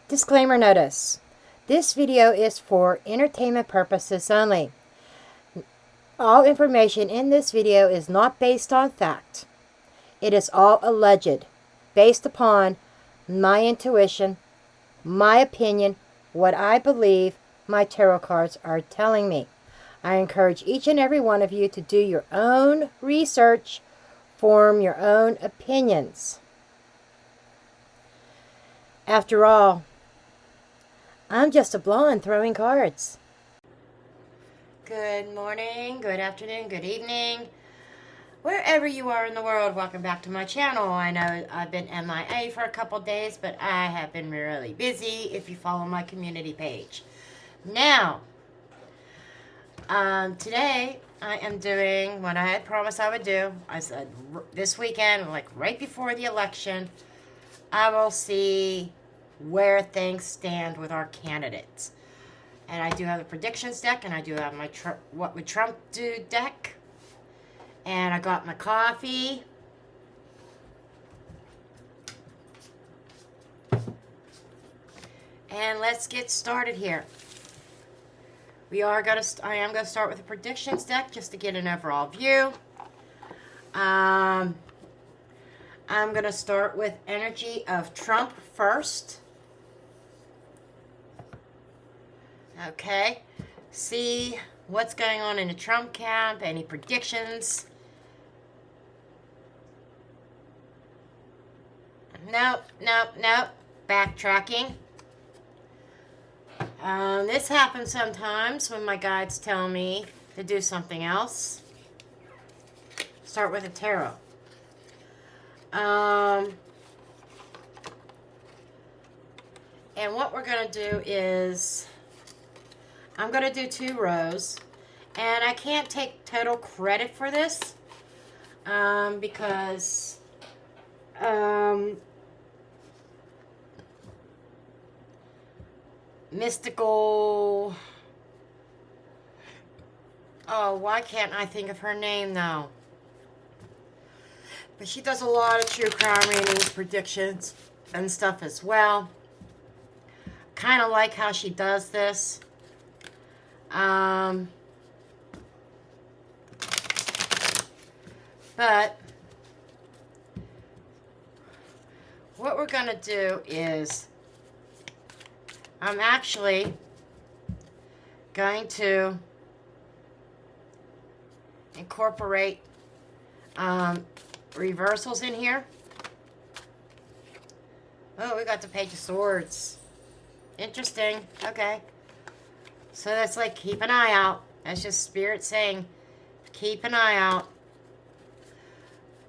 Disclaimer notice. This video is for entertainment purposes only. All information in this video is not based on fact. It is all alleged, based upon my intuition, my opinion, what I believe my tarot cards are telling me. I encourage each and every one of you to do your own research, form your own opinions. After all, I'm just a blonde throwing cards. Good morning, good afternoon, good evening. Wherever you are in the world, welcome back to my channel. I know I've been MIA for a couple days, but I have been really busy if you follow my community page. Now, today I am doing what I had promised I would do. I said this weekend, like right before the election, I will see where things stand with our candidates. And I do have a predictions deck, and I do have my what would Trump do deck. And I got my coffee. And let's get started here. I am gonna start with a predictions deck just to get an overall view. I'm gonna start with energy of Trump first. Okay, see what's going on in the Trump camp, any predictions. No, backtracking. This happens sometimes when my guides tell me to do something else. Start with a tarot. And what we're going to do is, I'm going to do 2 rows, and I can't take total credit for this because mystical, why can't I think of her name though? But she does a lot of true crime readings, predictions, and stuff as well. Kind of like how she does this. But what we're going to do is, I'm actually going to incorporate reversals in here. Oh, we got the Page of Swords. Interesting. Okay. So that's like, keep an eye out. That's just Spirit saying, keep an eye out.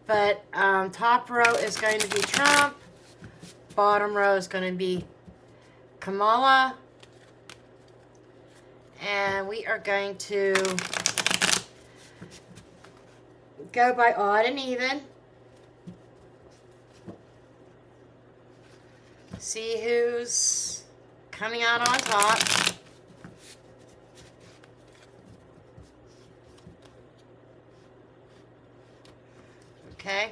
But top row is going to be Trump. Bottom row is going to be Kamala. And we are going to go by odd and even. See who's coming out on top. Okay.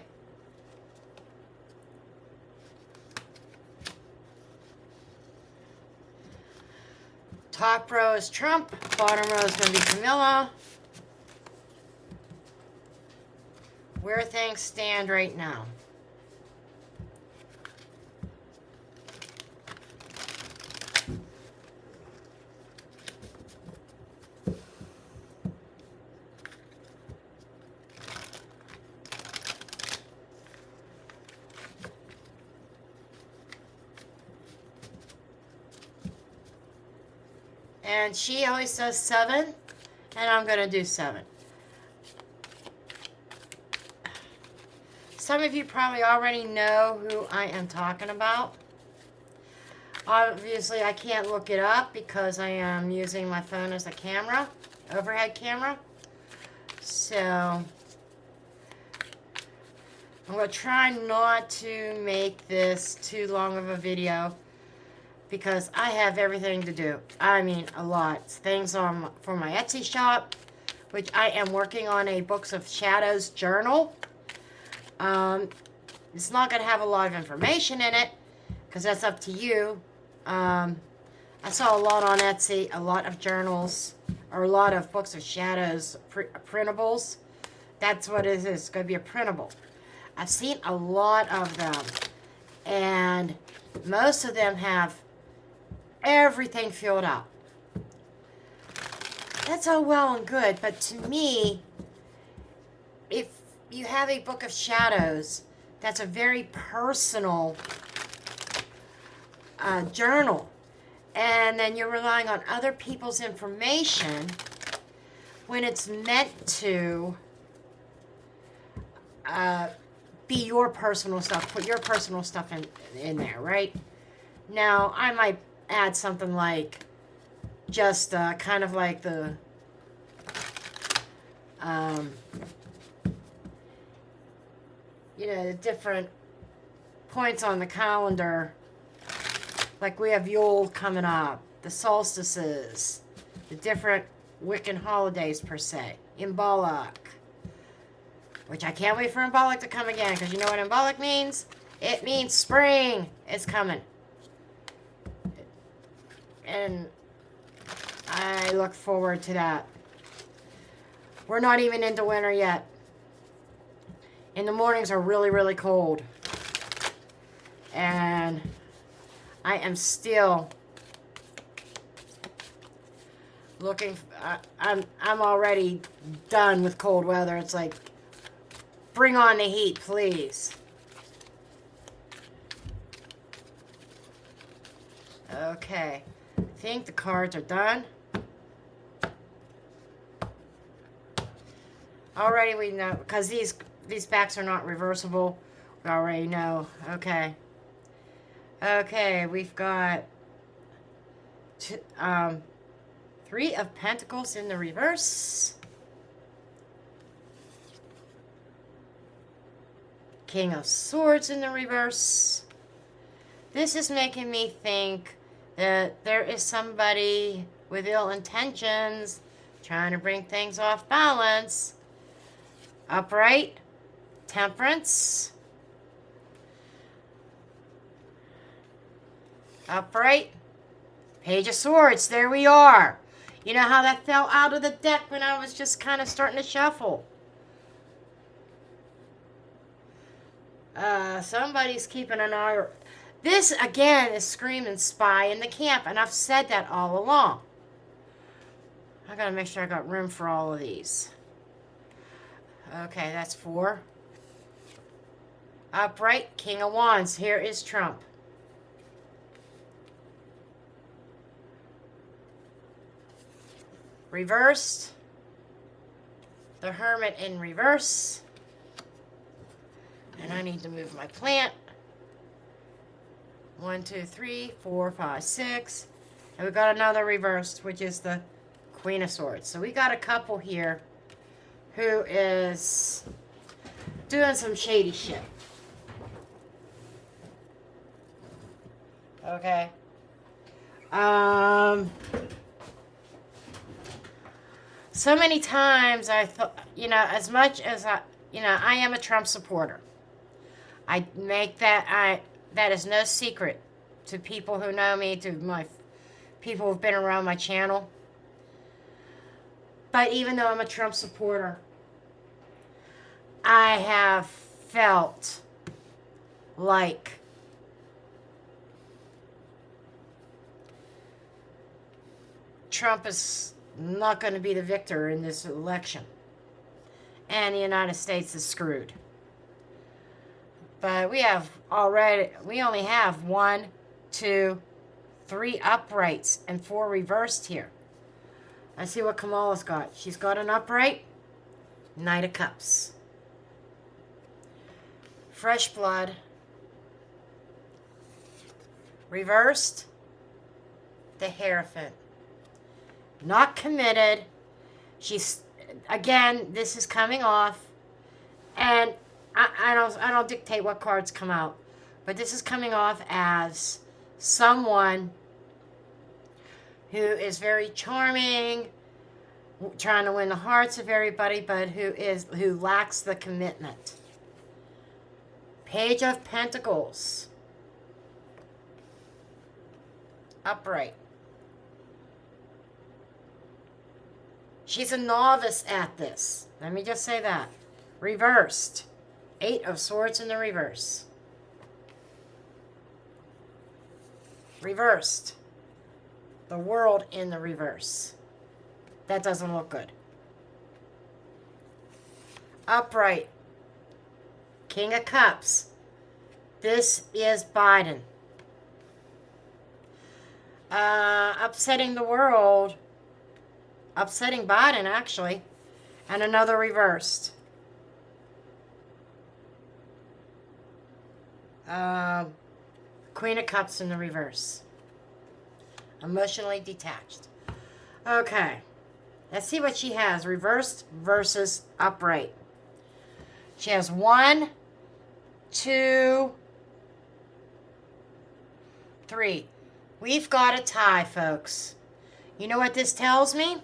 Top row is Trump. Bottom row is going to be Kamala. Where things stand right now. And she always says 7, and I'm going to do 7. Some of you probably already know who I am talking about. Obviously, I can't look it up because I am using my phone as a camera, overhead camera. So, I'm going to try not to make this too long of a video, because I have everything to do. I mean, a lot. Things for my Etsy shop, which I am working on a Books of Shadows journal. It's not going to have a lot of information in it, because that's up to you. I saw a lot on Etsy, a lot of journals, or a lot of books of shadows, printables. That's what it is. It's going to be a printable. I've seen a lot of them, and most of them have everything filled out. That's all well and good, but to me, if you have a book of shadows, that's a very personal journal, and then you're relying on other people's information when it's meant to be your personal stuff. Put your personal stuff in there, right? Now, I might add something like just kind of like the the different points on the calendar. Like we have Yule coming up, the solstices, the different Wiccan holidays per se, Imbolc, which I can't wait for Imbolc to come again, because you know what Imbolc means? It means spring is coming. And I look forward to that. We're not even into winter yet. And the mornings are really, really cold. And I am still looking. I'm already done with cold weather. It's like, bring on the heat, please. Okay. I think the cards are done. Already we know, because these backs are not reversible. We already know. Okay. Okay, we've got Three of Pentacles in the reverse. King of Swords in the reverse. This is making me think that there is somebody with ill intentions trying to bring things off balance. Upright, Temperance, upright, Page of Swords. There we are. You know how that fell out of the deck when I was just kind of starting to shuffle? Somebody's keeping an eye. This, again, is screaming spy in the camp, and I've said that all along. I gotta make sure I got room for all of these. Okay, that's 4. Upright, King of Wands. Here is Trump. Reversed, the Hermit in reverse. And I need to move my plant. 1, 2, 3, 4, 5, 6. And we've got another reversed, which is the Queen of Swords. So we got a couple here who is doing some shady shit. Okay. So many times I thought, as much as I am a Trump supporter. I make that is no secret to people who know me, to my people who've been around my channel. But even though I'm a Trump supporter, I have felt like Trump is not going to be the victor in this election. And the United States is screwed. But we only have 1, 2, 3 uprights and 4 reversed here. Let's see what Kamala's got. She's got an upright, Knight of Cups. Fresh blood. Reversed, the Hierophant. Not committed. She's, again, this is coming off. And I don't dictate what cards come out. But this is coming off as someone who is very charming, trying to win the hearts of everybody, but who lacks the commitment. Page of Pentacles. upright. She's a novice at this. Let me just say that. Reversed. 8 of Swords in the reverse. Reversed. The World in the reverse. That doesn't look good. Upright. King of Cups. This is Biden. Upsetting the world. Upsetting Biden, actually. And another reversed. Queen of Cups in the reverse. Emotionally detached. Okay. Let's see what she has. Reversed versus upright. She has 1, 2, 3. We've got a tie, folks. You know what this tells me?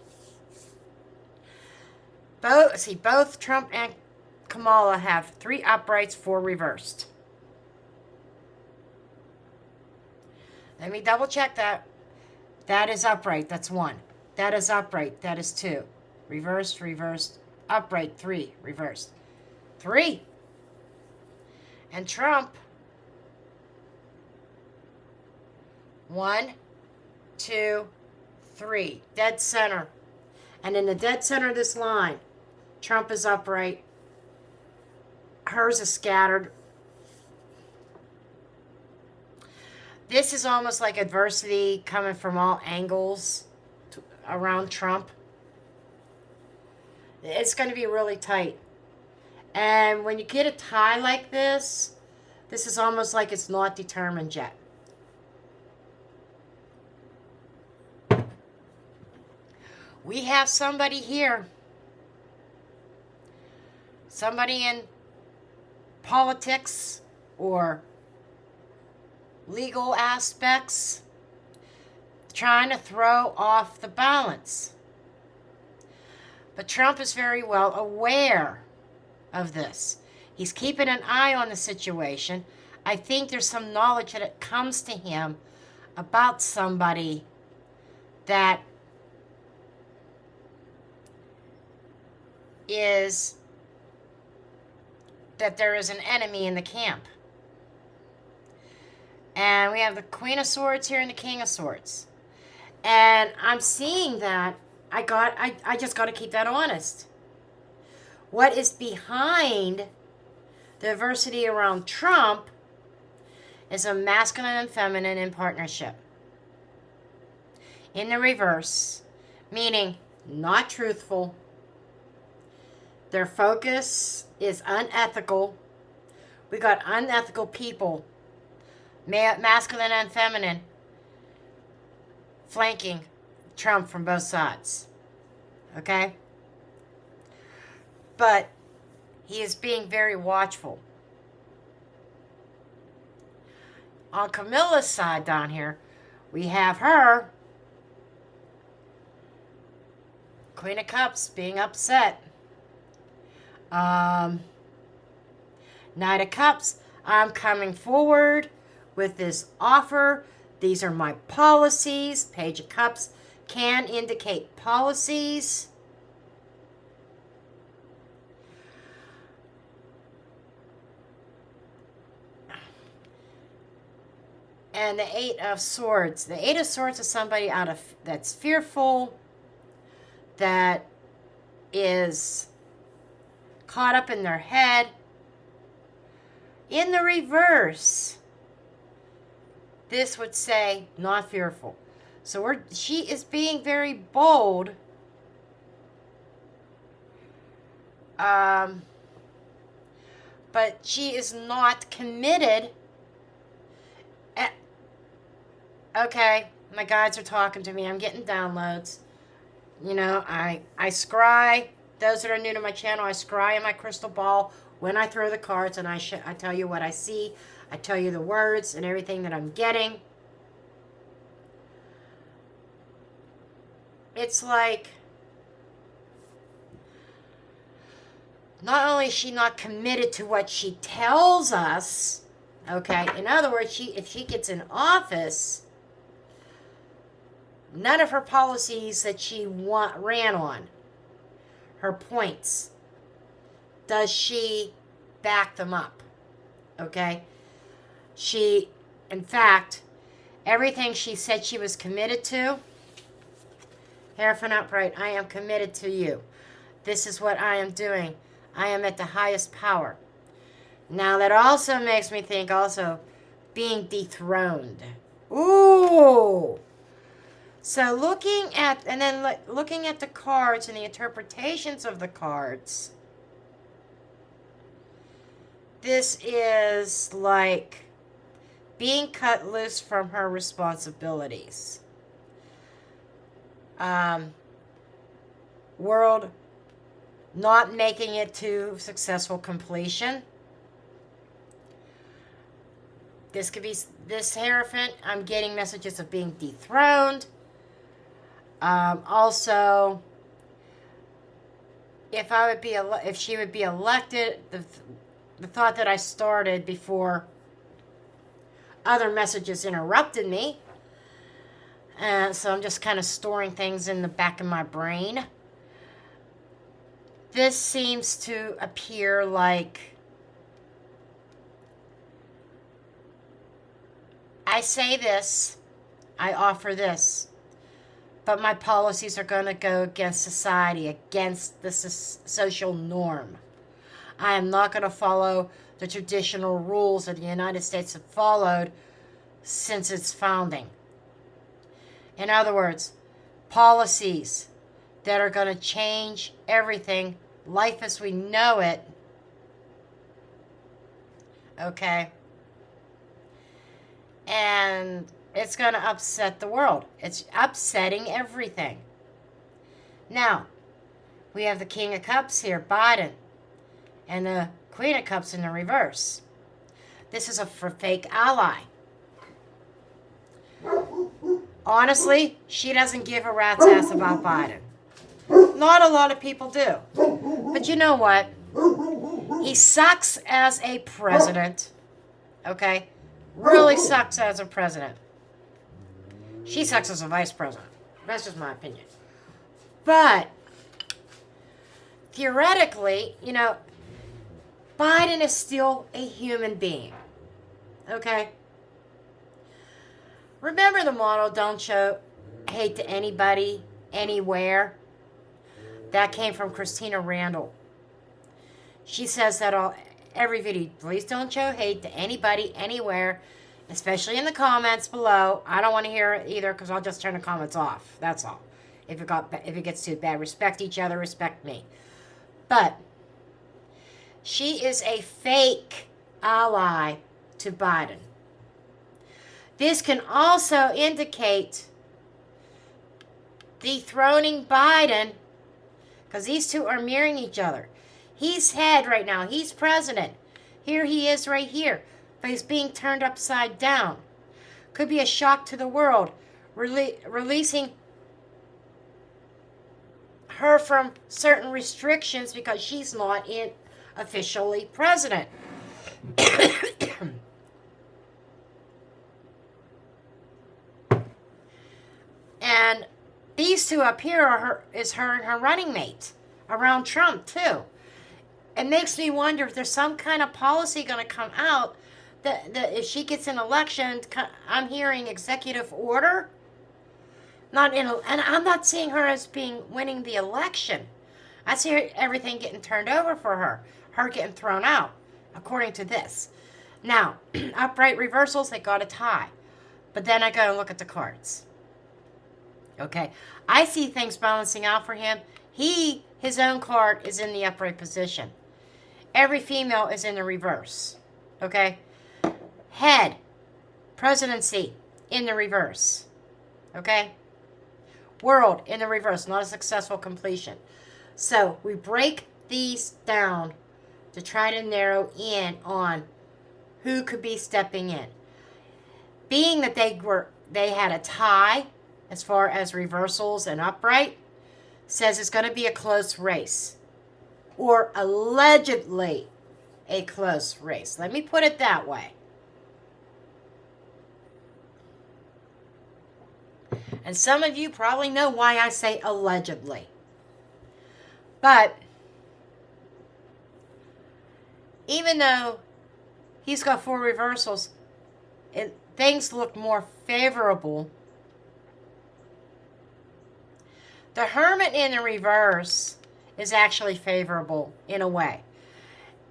Both Trump and Kamala have 3 uprights, 4 reversed. Let me double check that. That is upright. That's 1. That is upright. That is 2. Reversed, reversed, upright, 3, reversed. 3. And Trump. 1, 2, 3. Dead center. And in the dead center of this line, Trump is upright. Hers is scattered. This is almost like adversity coming from all angles around Trump. It's going to be really tight. And when you get a tie like this, this is almost like it's not determined yet. We have somebody here. Somebody in politics or legal aspects trying to throw off the balance. But Trump is very well aware of this. He's keeping an eye on the situation. I think there's some knowledge that comes to him about somebody that there is an enemy in the camp. And we have the Queen of Swords here and the King of Swords. And I'm seeing that. I just got to keep that honest. What is behind the adversity around Trump is a masculine and feminine in partnership. In the reverse, meaning not truthful. Their focus is unethical. We got unethical people, masculine and feminine, flanking Trump from both sides. Okay? But he is being very watchful. On Camilla's side down here, we have her, Queen of Cups, being upset. Knight of Cups, I'm coming forward with this offer. These are my policies. Page of Cups can indicate policies. And the 8 of Swords. The 8 of Swords is somebody that's fearful, that is caught up in their head. In the reverse, this would say not fearful. So she is being very bold. But she is not committed. Okay, my guides are talking to me. I'm getting downloads. You know, I scry. Those that are new to my channel, I scry in my crystal ball when I throw the cards, and I tell you what I see. I tell you the words and everything that I'm getting. It's like, not only is she not committed to what she tells us, okay, in other words, if she gets in office, none of her policies that she ran on, her points, does she back them up. Okay? She, in fact, everything she said she was committed to, Hierophant upright, I am committed to you. This is what I am doing. I am at the highest power. Now that also makes me think also being dethroned. Ooh! So looking at the cards and the interpretations of the cards, this is like being cut loose from her responsibilities. World not making it to successful completion. This could be this Hierophant. I'm getting messages of being dethroned. Also, if she would be elected, the thought that I started before other messages interrupted me. So I'm just kind of storing things in the back of my brain. This seems to appear like I say this, I offer this, but my policies are going to go against society, against the social norm. I am not going to follow the traditional rules that the United States have followed since its founding. In other words, policies that are going to change everything, life as we know it, okay? And it's going to upset the world. It's upsetting everything. Now, we have the King of Cups here, Biden, and the Queen of Cups in the reverse. This is a fake ally. Honestly, she doesn't give a rat's ass about Biden. Not a lot of people do. But you know what? He sucks as a president. Okay? Really sucks as a president. She sucks as a vice president. That's just my opinion. But, theoretically, Biden is still a human being. Okay? Remember the motto, don't show hate to anybody, anywhere? That came from Christina Randall. She says that every video, please don't show hate to anybody, anywhere, especially in the comments below. I don't want to hear it either because I'll just turn the comments off. That's all. If it gets too bad, respect each other, respect me. But she is a fake ally to Biden. This can also indicate dethroning Biden because these two are mirroring each other. He's head right now. He's president. Here he is right here. But he's being turned upside down. Could be a shock to the world. Releasing her from certain restrictions because she's not officially president. And these two up here is her and her running mate around Trump too. It makes me wonder if there's some kind of policy going to come out that if she gets an election, I'm hearing executive order. And I'm not seeing her as winning the election. I see everything getting turned over for her getting thrown out, according to this. Now, upright reversals, they got a tie. But then I got to look at the cards. Okay, I see things balancing out for him. His own card is in the upright position. Every female is in the reverse. Okay, head, presidency in the reverse. Okay, world in the reverse, not a successful completion. So we break these down to try to narrow in on who could be stepping in. Being that they had a tie as far as reversals and upright, says it's going to be a close race. Or allegedly a close race. Let me put it that way. And some of you probably know why I say allegedly. But even though he's got 4 reversals, things look more favorable. The Hermit in the reverse is actually favorable in a way.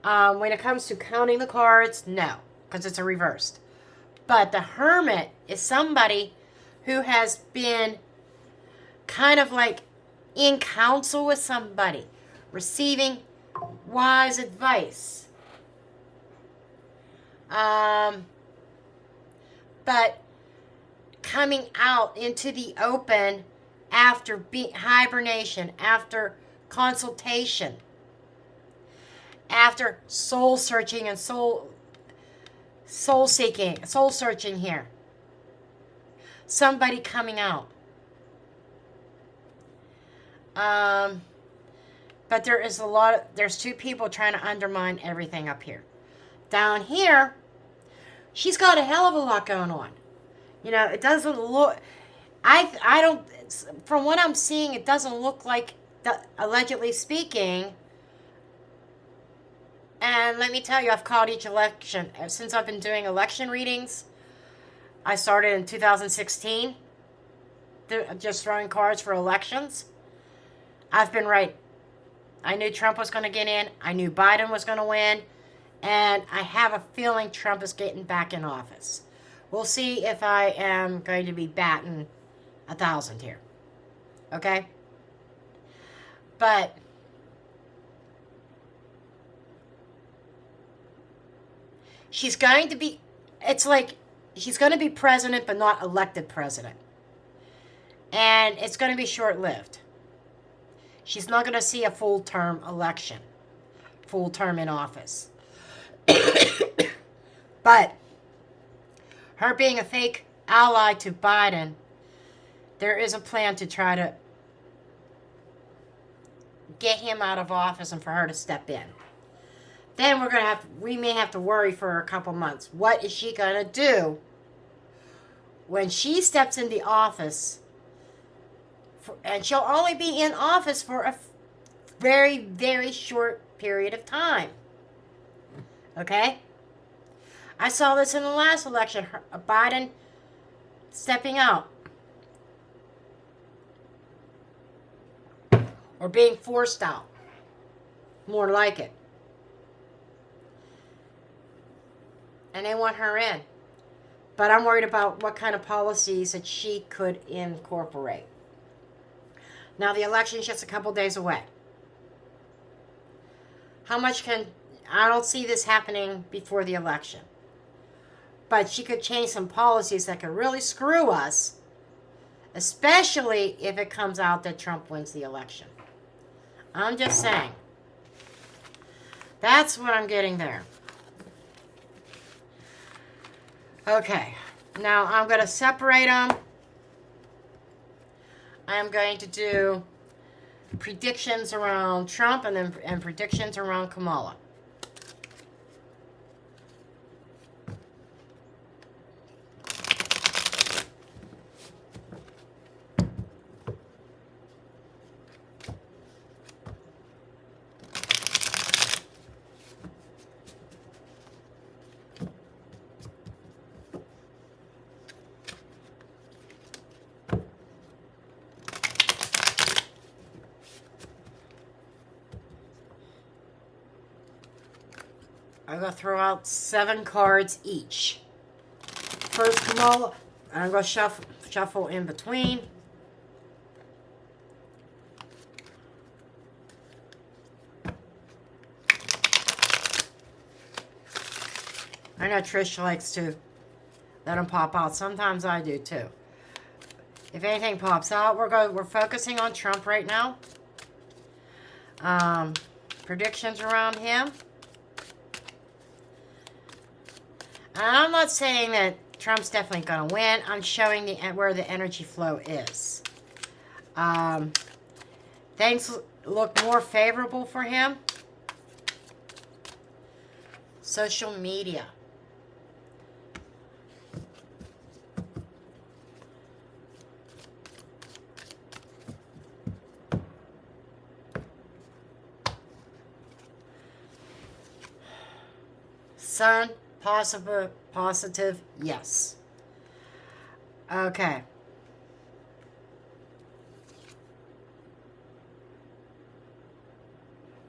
When it comes to counting the cards, no, because it's a reversed. But the Hermit is somebody who has been kind of like in counsel with somebody, receiving wise advice. But coming out into the open after hibernation, after consultation, after soul searching and soul seeking, soul searching here. Somebody coming out. But there's 2 people trying to undermine everything up here. Down here, she's got a hell of a lot going on. You know, it doesn't look, I don't, from what I'm seeing, it doesn't look like, allegedly speaking. And let me tell you, I've called each election. Since I've been doing election readings, I started in 2016, just throwing cards for elections. I've been right. I knew Trump was going to get in. I knew Biden was going to win. And I have a feeling Trump is getting back in office. We'll see if I am going to be batting 1,000 here. Okay? But she's going to be, it's like she's going to be president, but not elected president. And it's going to be short-lived. She's not going to see a full-term election, full term in office. But her being a fake ally to Biden, there is a plan to try to get him out of office and for her to step in. Then we may have to worry for a couple months. What is she going to do when she steps in the office? And she'll only be in office for a very, very short period of time. Okay? I saw this in the last election. Biden stepping out. Or being forced out. More like it. And they want her in. But I'm worried about what kind of policies that she could incorporate. Now, the election's just a couple days away. I don't see this happening before the election. But she could change some policies that could really screw us, especially if it comes out that Trump wins the election. I'm just saying. That's what I'm getting there. Okay. Now, I'm going to separate them. I'm going to do predictions around Trump and predictions around Kamala. I'm going to throw out 7 cards each. First, Kamala. I'm going to shuffle in between. I know Trish likes to let them pop out. Sometimes I do too. If anything pops out, we're focusing on Trump right now. Predictions around him. I'm not saying that Trump's definitely going to win. I'm showing where the energy flow is. Things look more favorable for him. Social media. Sun, positive, yes. Okay.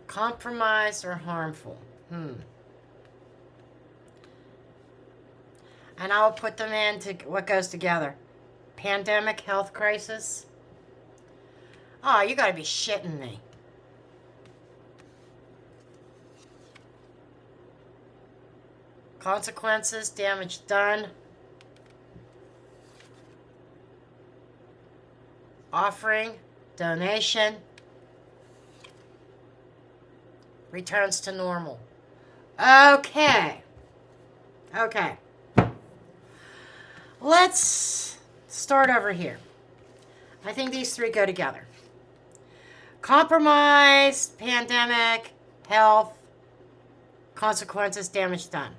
Compromised or harmful? And I'll put them into what goes together. Pandemic, health crisis. Oh, you gotta be shitting me. Consequences, damage done. Offering, donation. Returns to normal. Okay. Okay. Let's start over here. I think these three go together. Compromise, pandemic, health, consequences, damage done.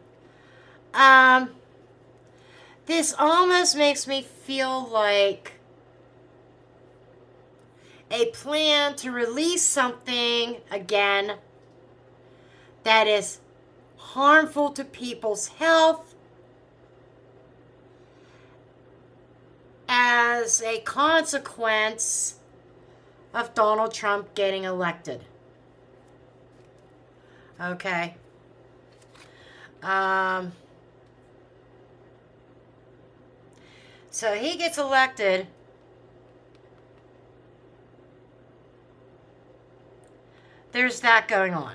This almost makes me feel like a plan to release something again that is harmful to people's health as a consequence of Donald Trump getting elected. Okay. So he gets elected. There's that going on.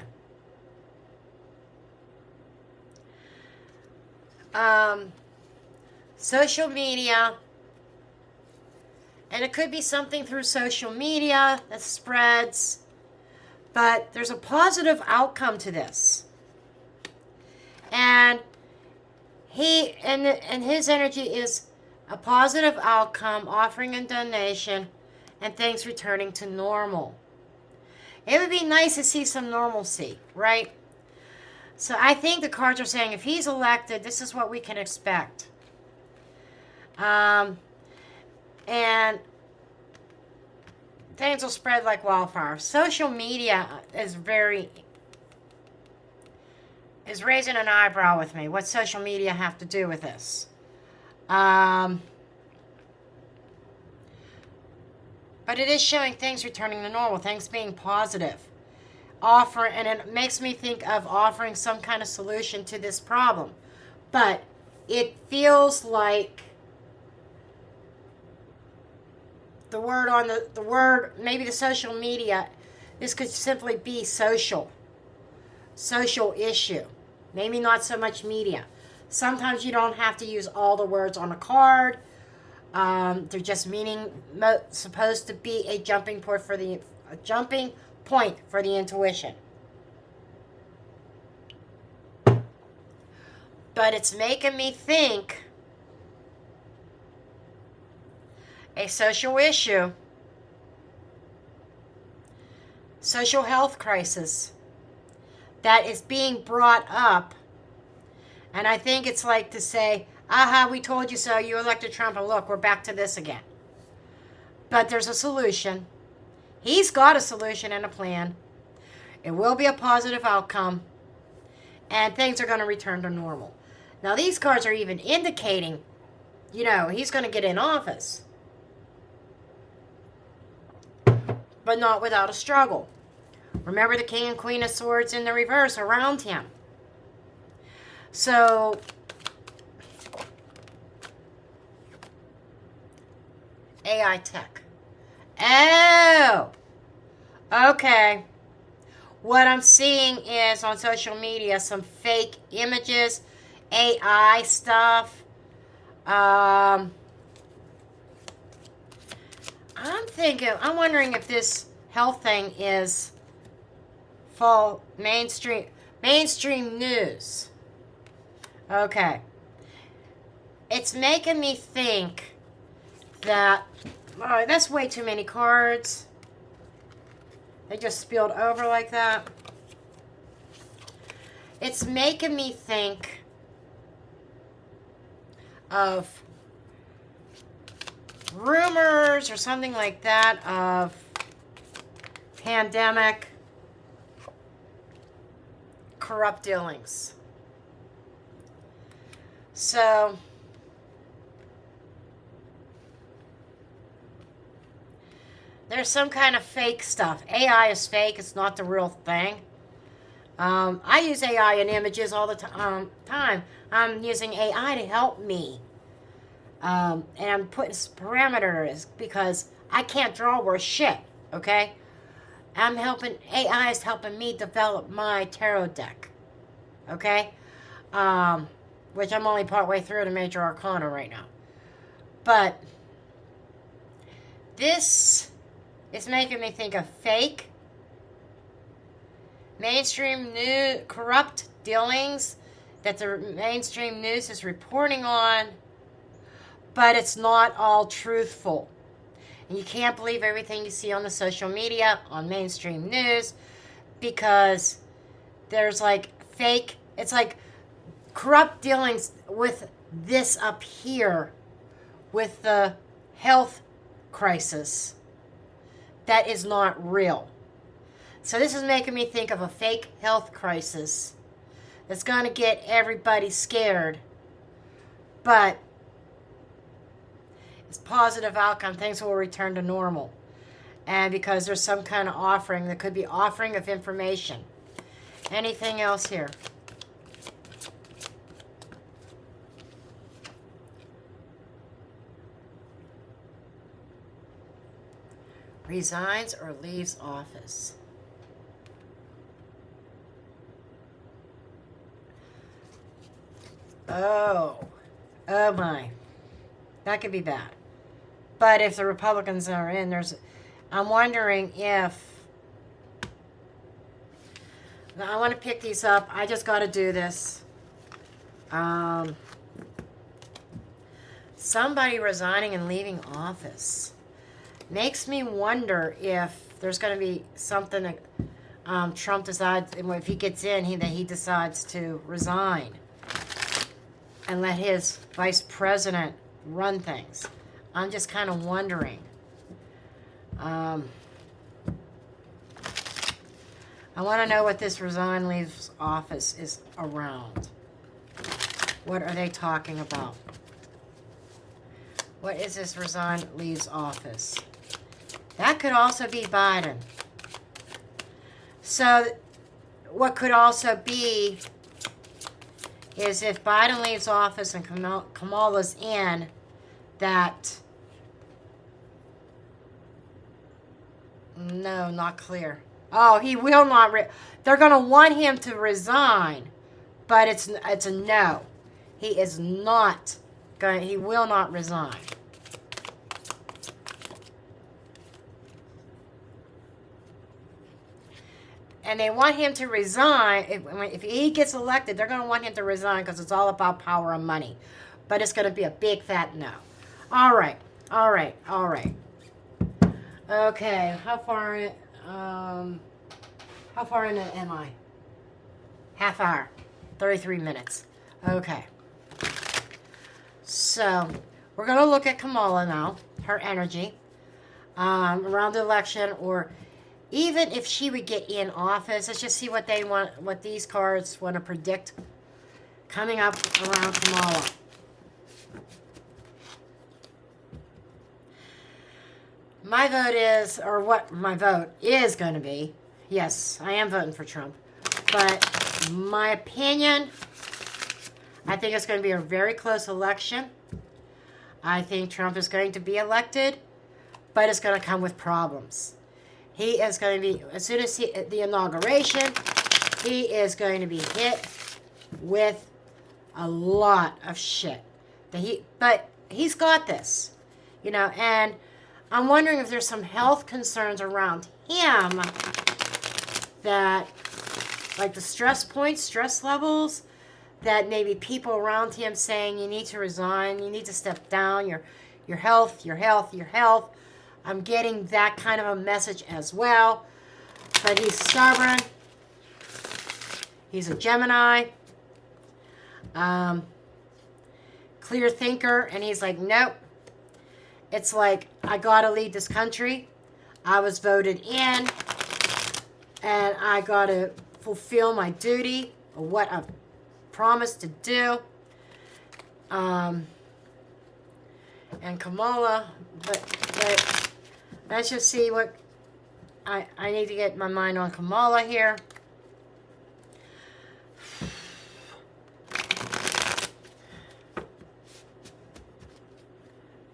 Social media, and it could be something through social media that spreads, but there's a positive outcome to this. And his energy is a positive outcome, offering a donation, and things returning to normal. It would be nice to see some normalcy, right? So I think the cards are saying if he's elected, this is what we can expect. And things will spread like wildfire. Social media is raising an eyebrow with me. What social media have to do with this? But it is showing things returning to normal, things being positive. And it makes me think of offering some kind of solution to this problem. But it feels like the word, maybe the social media, this could simply be social issue. Maybe not so much media. Sometimes you don't have to use all the words on a card. They're just supposed to be a jumping point for the intuition. But it's making me think a social issue, social health crisis that is being brought up. And I think it's like to say, aha, we told you so, you elected Trump, and look, we're back to this again. But there's a solution. He's got a solution and a plan. It will be a positive outcome. And things are going to return to normal. Now, these cards are even indicating, he's going to get in office. But not without a struggle. Remember the King and Queen of Swords in the reverse around him. So, AI tech. Oh! Okay. What I'm seeing is on social media some fake images, AI stuff. I'm wondering if this health thing is full mainstream news. Okay. It's making me think that, that's way too many cards. They just spilled over like that. It's making me think of rumors or something like that of pandemic, corrupt dealings. So, there's some kind of fake stuff. AI is fake. It's not the real thing. I use AI in images all the time. I'm using AI to help me. And I'm putting parameters because I can't draw worth shit, okay? AI is helping me develop my tarot deck, okay? Which I'm only partway through the Major Arcana right now. But this is making me think of fake, mainstream news, corrupt dealings that the mainstream news is reporting on, but it's not all truthful. And you can't believe everything you see on the social media, on mainstream news, because there's like fake, it's like corrupt dealings with this up here, with the health crisis that is not real. So this is making me think of a fake health crisis that's going to get everybody scared, but it's positive outcome. Things will return to normal. And because there's some kind of offering, there could be offering of information. Anything else here? Resigns or leaves office. Oh my. That could be bad. But if the Republicans are in, I'm wondering if, I want to pick these up. I just got to do this. Somebody resigning and leaving office makes me wonder if there's going to be something that Trump decides, if he gets in, that he decides to resign and let his vice president run things. I'm just kind of wondering. I want to know what this resign leaves office is around. What are they talking about? What is this resign leaves office? That could also be Biden. So what could also be is if Biden leaves office and Kamala's in, that, no, not clear. Oh, he will not, they're going to want him to resign, but it's a no. He is not going, he will not resign. And they want him to resign. If he gets elected, they're going to want him to resign because it's all about power and money. But it's going to be a big fat no. All right. Okay, how far in am I? Half hour, 33 minutes. Okay. So, we're going to look at Kamala now, her energy, around the election, or even if she would get in office. Let's just see what they want, what these cards want to predict coming up around Kamala. My vote is, or what my vote is going to be, yes, I am voting for Trump. But my opinion, I think it's going to be a very close election. I think Trump is going to be elected, but it's going to come with problems. He is going to be, as soon as the inauguration, he is going to be hit with a lot of shit. But he's got this, and I'm wondering if there's some health concerns around him that, like the stress levels, that maybe people around him saying you need to resign, you need to step down, your health. I'm getting that kind of a message as well. But he's stubborn. He's a Gemini. Clear thinker, and he's like, nope. It's like, I gotta lead this country. I was voted in, and I gotta fulfill my duty of what I've promised to do. And Kamala, but let's just see what I need to get my mind on Kamala here.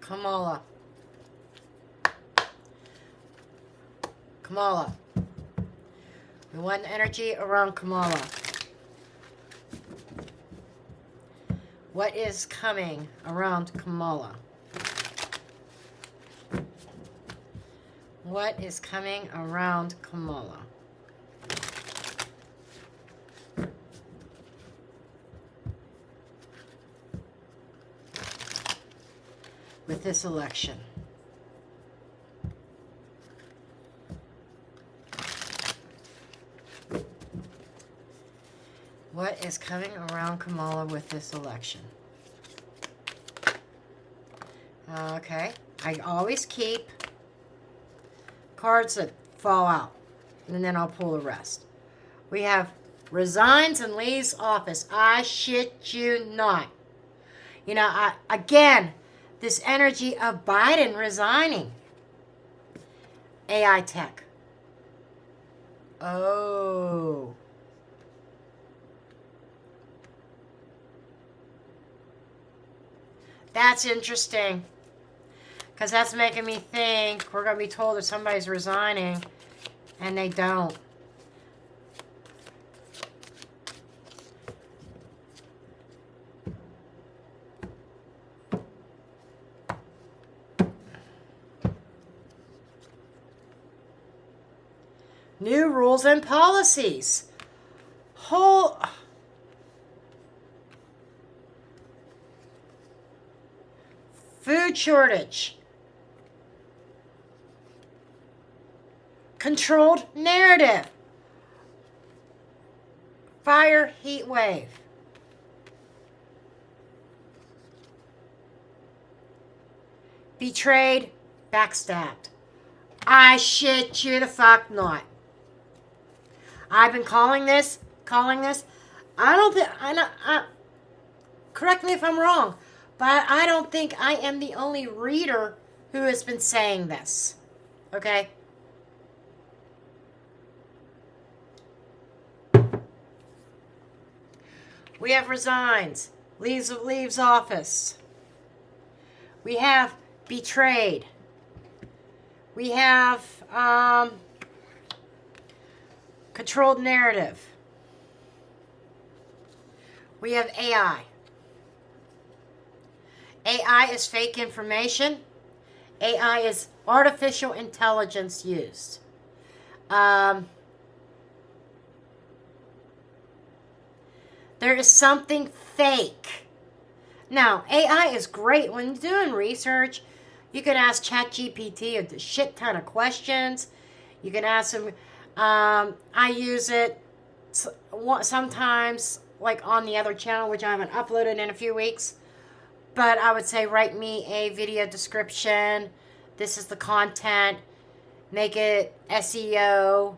Kamala. We want energy around Kamala. What is coming around Kamala? What is coming around Kamala? With this election. What is coming around Kamala with this election? Okay. I always keep cards that fall out, and then I'll pull the rest. We have resigns and leaves office. I shit you not. You know, again, this energy of Biden resigning. AI tech. Oh. That's interesting. Because that's making me think we're going to be told that somebody's resigning, and they don't. New rules and policies. Whole... Food shortage. Controlled narrative. Fire heat wave. Betrayed, backstabbed. I shit you the fuck not. I've been calling this. I don't think, correct me if I'm wrong, but I don't think I am the only reader who has been saying this. Okay? We have resigns, leaves office. We have betrayed. We have controlled narrative. We have AI. AI is fake information. AI is artificial intelligence used. There is something fake. Now, AI is great when you're doing research. You can ask ChatGPT a shit ton of questions. You can ask them. I use it sometimes, like on the other channel, which I haven't uploaded in a few weeks. But I would say, write me a video description. This is the content. Make it SEO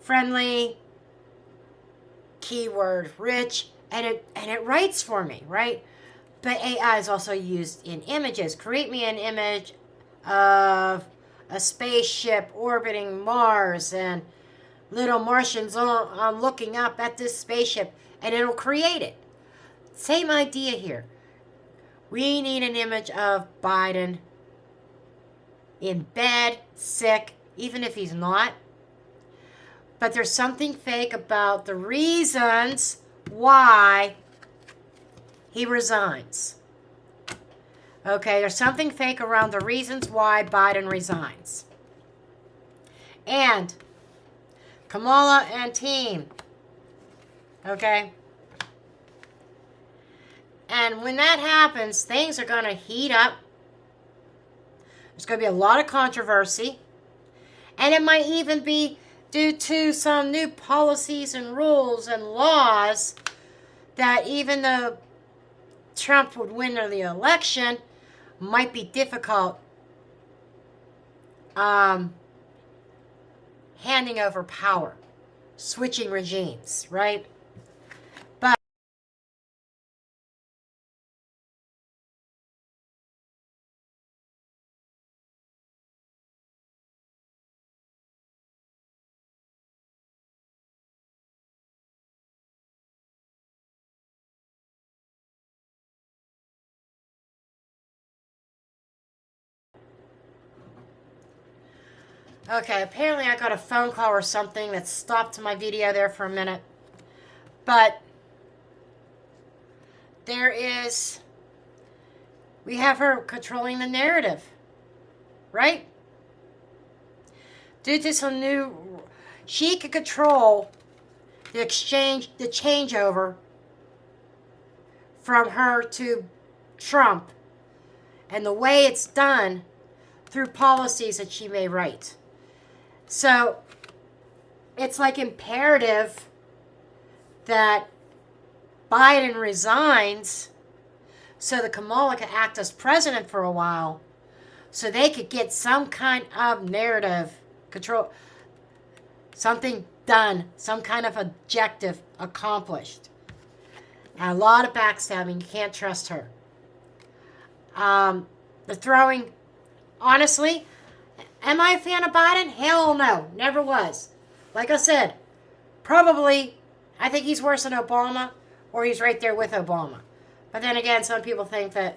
friendly, keyword rich, and it writes for me, right? But AI is also used in images. Create me an image of a spaceship orbiting Mars and little Martians on looking up at this spaceship, and it'll create it. Same idea here. We need an image of Biden in bed, sick, even if he's not. But there's something fake about the reasons why he resigns. Okay, there's something fake around the reasons why Biden resigns. And Kamala and team. Okay? And when that happens, things are going to heat up. There's going to be a lot of controversy. And it might even be due to some new policies and rules and laws that even though Trump would win the election, might be difficult handing over power, switching regimes, right? Okay, apparently I got a phone call or something that stopped my video there for a minute. But we have her controlling the narrative, right? Due to some she could control the changeover from her to Trump and the way it's done through policies that she may write. So it's like imperative that Biden resigns so that Kamala could act as president for a while so they could get some kind of narrative control, something done, some kind of objective accomplished. And a lot of backstabbing. You can't trust her. The throwing, honestly, am I a fan of Biden? Hell no, never was. Like I said, probably, I think he's worse than Obama, or he's right there with Obama. But then again, some people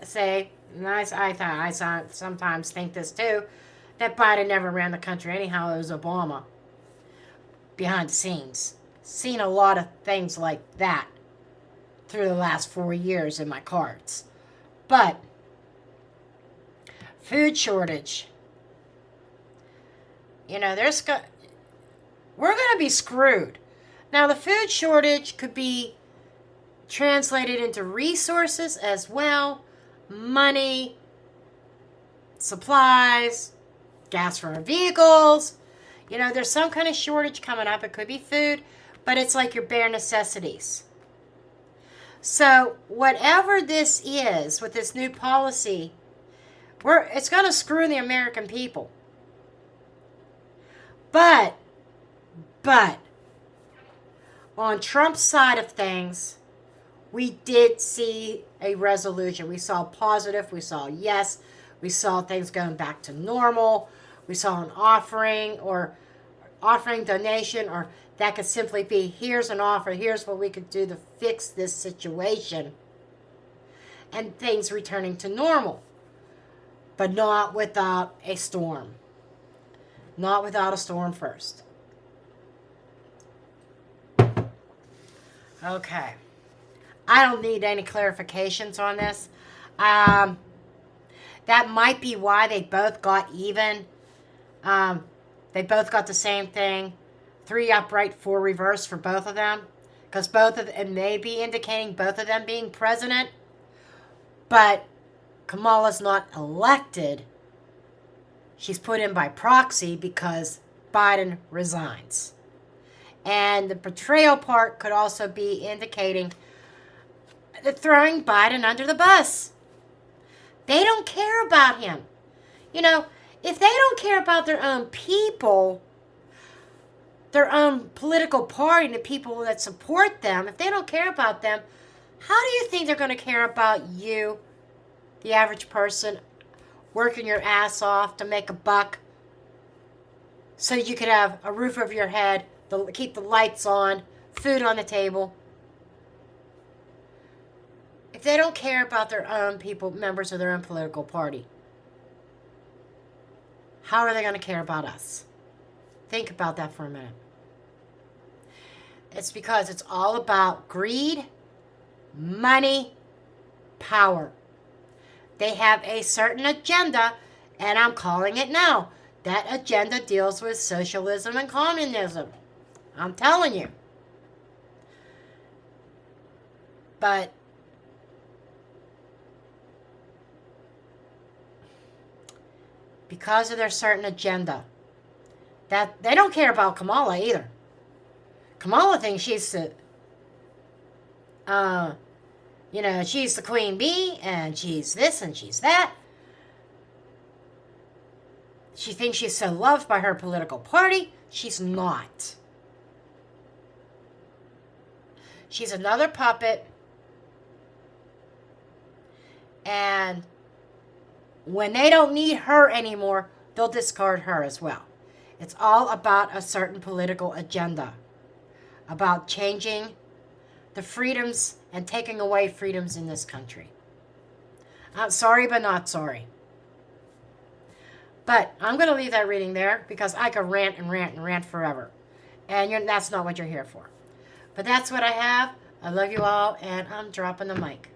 say, and I sometimes think this too, that Biden never ran the country anyhow. It was Obama behind the scenes. Seen a lot of things like that through the last 4 years in my cards. But food shortage. You know, we're going to be screwed. Now, the food shortage could be translated into resources as well, money, supplies, gas for our vehicles. You know, there's some kind of shortage coming up. It could be food, but it's like your bare necessities. So whatever this is with this new policy, it's going to screw the American people. But on Trump's side of things, we did see a resolution. We saw positive. We saw yes. We saw things going back to normal. We saw an offering donation, or that could simply be, here's an offer. Here's what we could do to fix this situation. And things returning to normal. But not without a storm. Not without a storm first. Okay. I don't need any clarifications on this. That might be why they both got even. They both got the same thing. 3 upright, 4 reverse for both of them. Because it may be indicating both of them being president. But Kamala's not elected. She's put in by proxy because Biden resigns. And the betrayal part could also be indicating throwing Biden under the bus. They don't care about him. You know, if they don't care about their own people, their own political party, the people that support them, if they don't care about them, how do you think they're going to care about you, the average person, working your ass off to make a buck so you could have a roof over your head, keep the lights on, food on the table? If they don't care about their own people, members of their own political party, how are they going to care about us? Think about that for a minute. It's because it's all about greed, money, power. They have a certain agenda, and I'm calling it now. That agenda deals with socialism and communism. I'm telling you. But because of their certain agenda, that they don't care about Kamala either. Kamala thinks she's the, she's the queen bee, and she's this and she's that. She thinks she's so loved by her political party. She's not. She's another puppet. And when they don't need her anymore, they'll discard her as well. It's all about a certain political agenda. About changing the freedoms and taking away freedoms in this country. I'm sorry, but not sorry. But I'm going to leave that reading there because I could rant and rant and rant forever. And that's not what you're here for. But that's what I have. I love you all, and I'm dropping the mic.